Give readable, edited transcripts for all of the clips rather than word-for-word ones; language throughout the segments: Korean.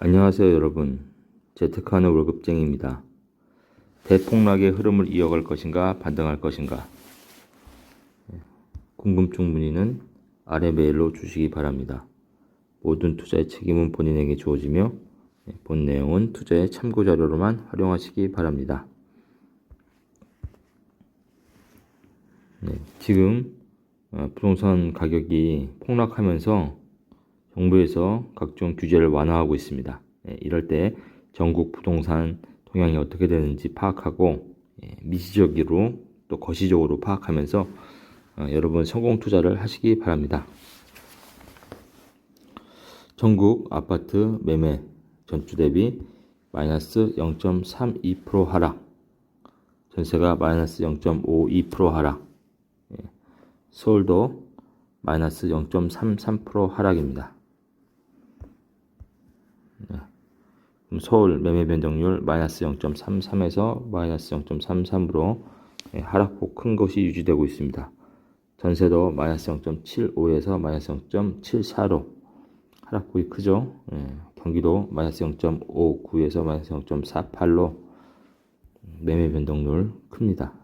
안녕하세요 여러분. 재테크하는 월급쟁이입니다. 대폭락의 흐름을 이어갈 것인가 반등할 것인가, 궁금증 문의는 아래 메일로 주시기 바랍니다. 모든 투자의 책임은 본인에게 주어지며 본 내용은 투자의 참고자료로만 활용하시기 바랍니다. 지금 부동산 가격이 폭락하면서 정부에서 각종 규제를 완화하고 있습니다. 이럴 때 전국 부동산 동향이 어떻게 되는지 파악하고 미시적으로 또 거시적으로 파악하면서 여러분 성공 투자를 하시기 바랍니다. 전국 아파트 매매 전주 대비 마이너스 0.32% 하락, 전세가 마이너스 0.52% 하락, 서울도 마이너스 0.33% 하락입니다. 서울 매매 변동률 마이너스 0.33에서 마이너스 0.33으로 하락폭 큰 것이 유지되고 있습니다. 전세도 마이너스 0.75에서 마이너스 0.74로 하락폭이 크죠. 경기도 마이너스 0.59에서 마이너스 0.48로 매매 변동률 큽니다.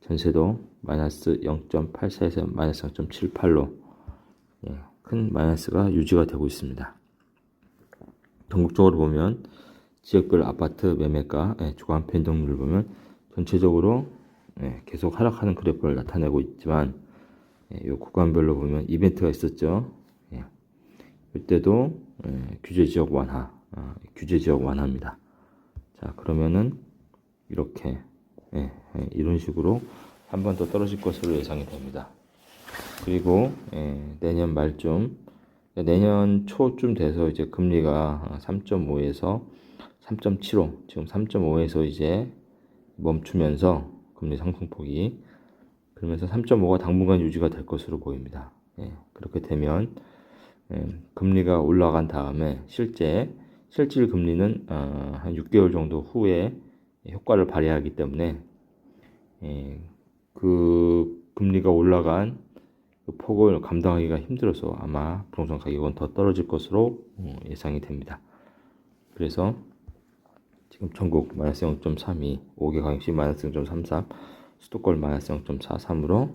전세도 마이너스 0.84에서 마이너스 0.78로 큰 마이너스가 유지가 되고 있습니다. 전국적으로 보면 지역별 아파트 매매가 주간 변동률을 보면 전체적으로 계속 하락하는 그래프를 나타내고 있지만 이 구간별로 보면 이벤트가 있었죠. 이때도 규제 지역 완화입니다. 자, 그러면은 이렇게 이런 식으로 한 번 더 떨어질 것으로 예상이 됩니다. 그리고 내년 말쯤, 내년 초쯤 돼서 이제 금리가 3.5에서 3.75, 지금 3.5에서 이제 멈추면서 금리 상승폭이, 그러면서 3.5가 당분간 유지가 될 것으로 보입니다. 그렇게 되면 금리가 올라간 다음에 실질 금리는 한 6개월 정도 후에 효과를 발휘하기 때문에 그 금리가 올라간 그 폭을 감당하기가 힘들어서 아마 부동산 가격은 더 떨어질 것으로 예상이 됩니다. 그래서 지금 전국 마이너스 0.32, 5개광역시 마이너스 0.33, 수도권 마이너스 0.43으로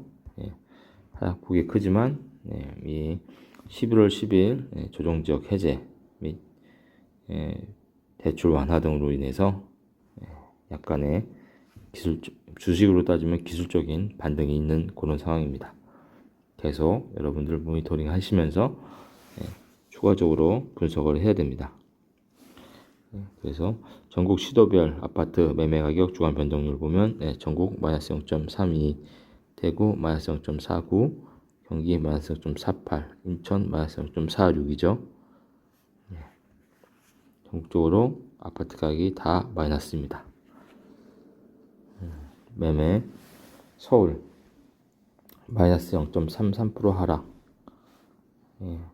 하락폭이 크지만 이 11월 10일 조정지역 해제 및 대출 완화 등으로 인해서 약간의 주식으로 따지면 기술적인 반등이 있는 그런 상황입니다. 계속 여러분들 모니터링 하시면서 추가적으로 분석을 해야 됩니다. 그래서 전국 시도별 아파트 매매 가격 주간 변동률 보면 전국 마이너스 0.32, 대구 마이너스 0.49, 경기 마이너스 0.48, 인천 마이너스 0.46이죠. 전국적으로 아파트 가격이 다 마이너스입니다. 매매 서울 마이너스 0.33% 하락,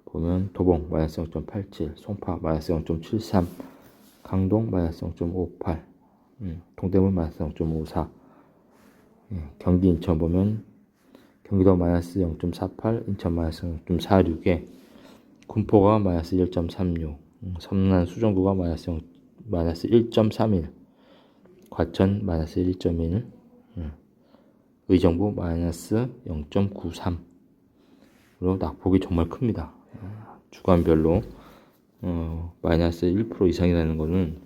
보면 도봉 마이너스 0.87, 송파 마이너스 0.73, 강동 마이너스 0.58, 동대문 마이너스 0.54, 경기 인천 보면 경기도 마이너스 0.48, 인천 마이너스 0.46에 군포가 마이너스 1.36, 성남 수정구가 마이너스 1.31, 과천 마이너스 1.1, 의정부 마이너스 0.93으로 낙폭이 정말 큽니다. 주간별로 마이너스 1% 이상이 나는 거는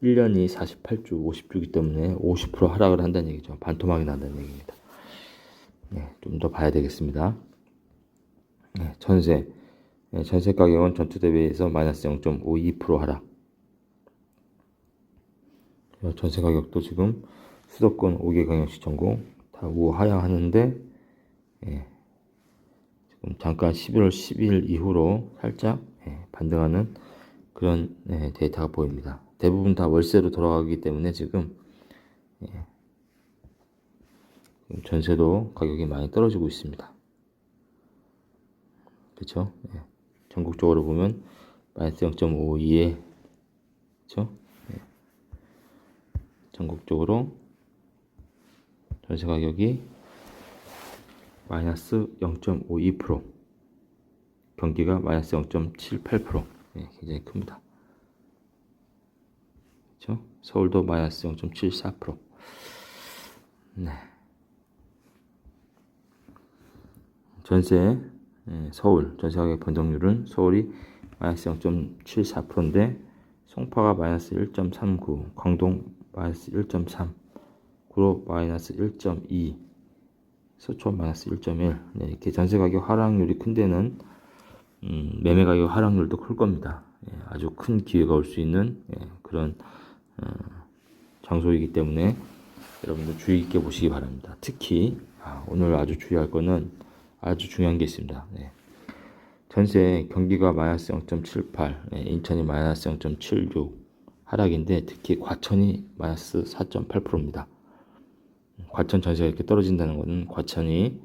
1년이 48주, 50주이기 때문에 50% 하락을 한다는 얘기죠. 반토막이 난다는 얘기입니다. 좀 더 봐야 되겠습니다. 전세 가격은 전투 대비해서 마이너스 0.52% 하락. 전세 가격도 지금 수도권 5개광역시 전국 다 우하향하는데 지금 잠깐 11월 10일 이후로 살짝 반등하는 그런 데이터가 보입니다. 대부분 다 월세로 돌아가기 때문에 지금 전세도 가격이 많이 떨어지고 있습니다. 그렇죠? 전국적으로 보면 마이너스 0.52에 그렇죠? 전국적으로 전세 가격이 마이너스 0.52%, 경기가 마이너스 0.78%, 굉장히 큽니다. 그렇죠? 서울도 마이너스 0.74%. 네. 전세 서울 전세 가격 변동률은 서울이 마이너스 0.74%인데 송파가 마이너스 1.39, 광동 마이너스 1.3, 구로 마이너스 1.2, 서초 마이너스 1.1. 네, 이렇게 전세 가격 하락률이 큰 데는 매매 가격 하락률도 클 겁니다. 예, 아주 큰 기회가 올 수 있는 그런 장소이기 때문에 여러분들 주의 있게 보시기 바랍니다. 특히 오늘 아주 주의할 거는 아주 중요한 게 있습니다. 네. 전세 경기가 마이너스 0.78, 인천이 마이너스 0.76 하락인데 특히 과천이 마이너스 4.8%입니다. 과천 전세가 이렇게 떨어진다는 것은 과천이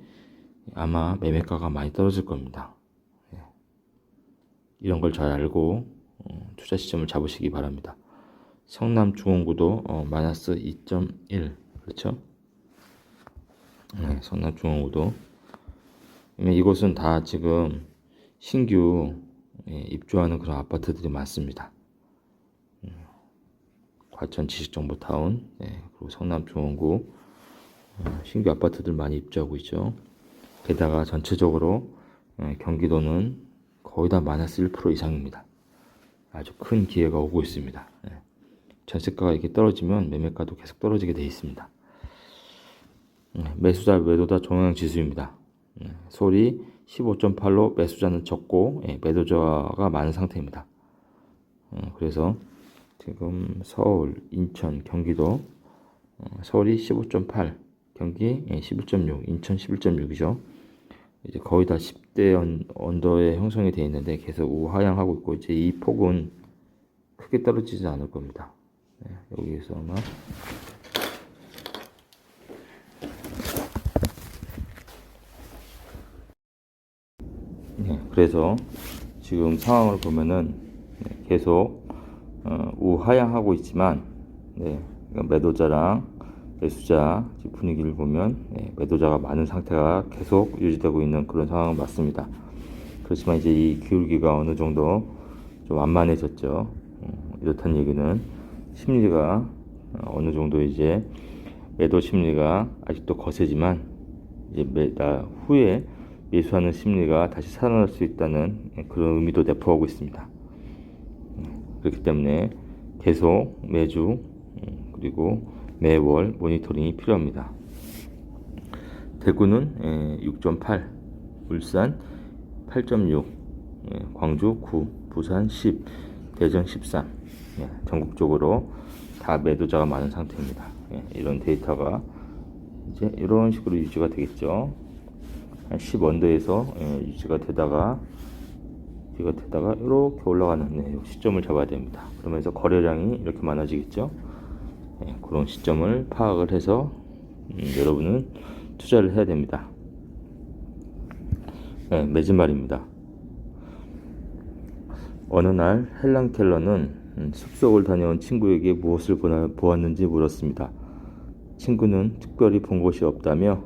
아마 매매가가 많이 떨어질 겁니다. 이런 걸 잘 알고 투자 시점을 잡으시기 바랍니다. 성남 중원구도 마이너스 2.1, 그렇죠? 네, 성남 중원구도. 이곳은 다 지금 신규 입주하는 그런 아파트들이 많습니다. 과천 지식정보타운, 그리고 성남 중원구 신규 아파트들 많이 입주하고 있죠. 게다가 전체적으로 경기도는 거의 다 마이너스 1% 이상입니다. 아주 큰 기회가 오고 있습니다. 전세가가 이렇게 떨어지면 매매가도 계속 떨어지게 되어 있습니다. 매수자 매도자 종합지수입니다. 서울이 15.8로 매수자는 적고 매도자가 많은 상태입니다. 그래서 지금 서울, 인천, 경기도 서울이 15.8, 경기 11.6, 인천 11.6이죠. 이제 거의 다 10대 언더에 형성이 되어 있는데 계속 우하향하고 있고 이제 이 폭은 크게 떨어지지 않을 겁니다. 여기서 아마 그래서 지금 상황을 보면은 계속 우하향하고 있지만 매도자랑 매수자 분위기를 보면 매도자가 많은 상태가 계속 유지되고 있는 그런 상황은 맞습니다. 그렇지만 이제 이 기울기가 어느 정도 좀 완만해졌죠. 이렇다는 얘기는 심리가 어느 정도 이제 매도 심리가 아직도 거세지만 이제 매달 후에 매수하는 심리가 다시 살아날 수 있다는 그런 의미도 내포하고 있습니다. 그렇기 때문에 계속 매주 그리고 매월 모니터링이 필요합니다. 대구는 6.8, 울산 8.6, 광주 9, 부산 10, 대전 13. 전국적으로 다 매도자가 많은 상태입니다. 이런 데이터가 이제 이런 식으로 유지가 되겠죠. 한 10언더에서 유지가 되다가 이렇게 올라가는 시점을 잡아야 됩니다. 그러면서 거래량이 이렇게 많아지겠죠. 그런 시점을 파악을 해서 여러분은 투자를 해야 됩니다. 매진 말입니다. 어느 날 헬런 켈러는 숲속을 다녀온 친구에게 무엇을 보았는지 물었습니다. 친구는 특별히 본 것이 없다며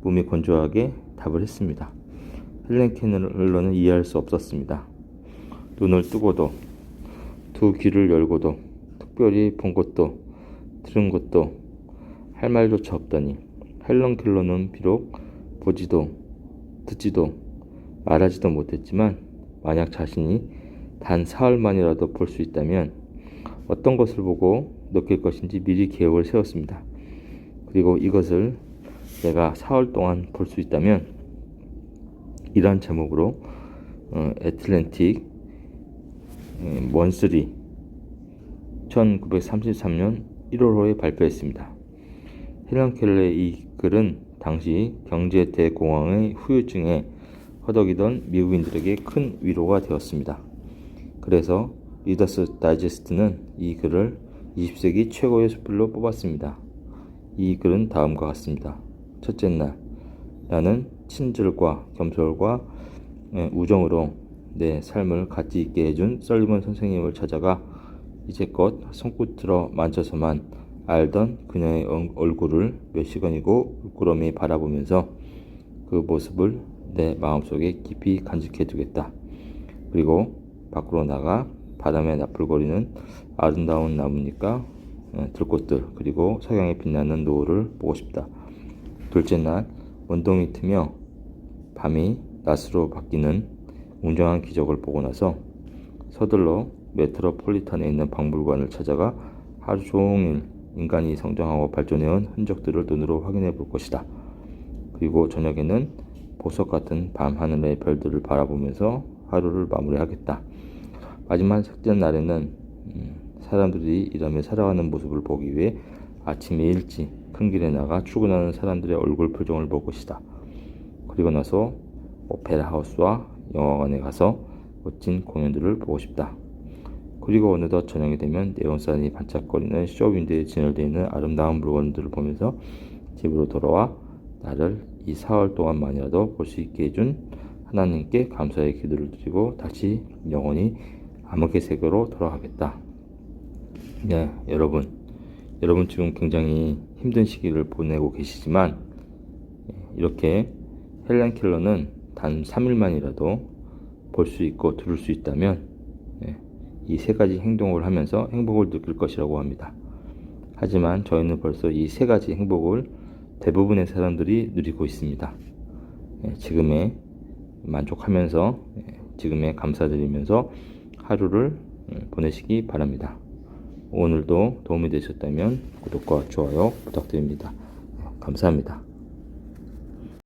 몸이 건조하게 답을 했습니다. 헬런 켈러는 이해할 수 없었습니다. 눈을 뜨고도 두 귀를 열고도 특별히 본 것도 들은 것도 할 말조차 없다니 헬런 켈러는 비록 보지도 듣지도 말하지도 못했지만 만약 자신이 단 사흘만이라도 볼 수 있다면 어떤 것을 보고 느낄 것인지 미리 계획을 세웠습니다. 그리고 이것을 내가 사흘 동안 볼 수 있다면 이란 제목으로 애틀랜틱 먼스리 1933년 1월호에 발표했습니다. 헬런 켈러의 이 글은 당시 경제 대공황의 후유증에 허덕이던 미국인들에게 큰 위로가 되었습니다. 그래서 리더스 다이제스트는 이 글을 20세기 최고의 수필로 뽑았습니다. 이 글은 다음과 같습니다. 첫째 날, 나는 친절과 겸손과 우정으로 내 삶을 가치 있게 해준 설리번 선생님을 찾아가 이제껏 손끝으로 만져서만 알던 그녀의 얼굴을 몇 시간이고 울끄러미 바라보면서 그 모습을 내 마음속에 깊이 간직해 두겠다. 그리고 밖으로 나가 바람에 나풀거리는 아름다운 나무니까 들꽃들 그리고 석양에 빛나는 노을을 보고 싶다. 둘째 날 원동이 트며 밤이 낮으로 바뀌는 웅장한 기적을 보고 나서 서둘러 메트로폴리탄에 있는 박물관을 찾아가 하루 종일 인간이 성장하고 발전해온 흔적들을 눈으로 확인해 볼 것이다. 그리고 저녁에는 보석 같은 밤 하늘의 별들을 바라보면서 하루를 마무리하겠다. 마지막 삭제 날에는 사람들이 일하며 살아가는 모습을 보기 위해 아침에 일찍 큰 길에 나가 출근하는 사람들의 얼굴 표정을 볼 것이다. 그리고 나서 오페라 하우스와 영화관에 가서 멋진 공연들을 보고 싶다. 그리고 어느덧 저녁이 되면 네온산이 반짝거리는 쇼윈도에 진열되어 있는 아름다운 물건들을 보면서 집으로 돌아와 나를 이 사흘 동안만이라도 볼 수 있게 해준 하나님께 감사의 기도를 드리고 다시 영원히 암흑의 세계로 돌아가겠다. 네, 여러분 지금 굉장히 힘든 시기를 보내고 계시지만 이렇게 헬렌 켈러는 단 3일만이라도 볼 수 있고 들을 수 있다면 이 세 가지 행동을 하면서 행복을 느낄 것이라고 합니다. 하지만 저희는 벌써 이 세 가지 행복을 대부분의 사람들이 누리고 있습니다. 지금에 만족하면서 지금에 감사드리면서 하루를 보내시기 바랍니다. 오늘도 도움이 되셨다면 구독과 좋아요 부탁드립니다. 감사합니다.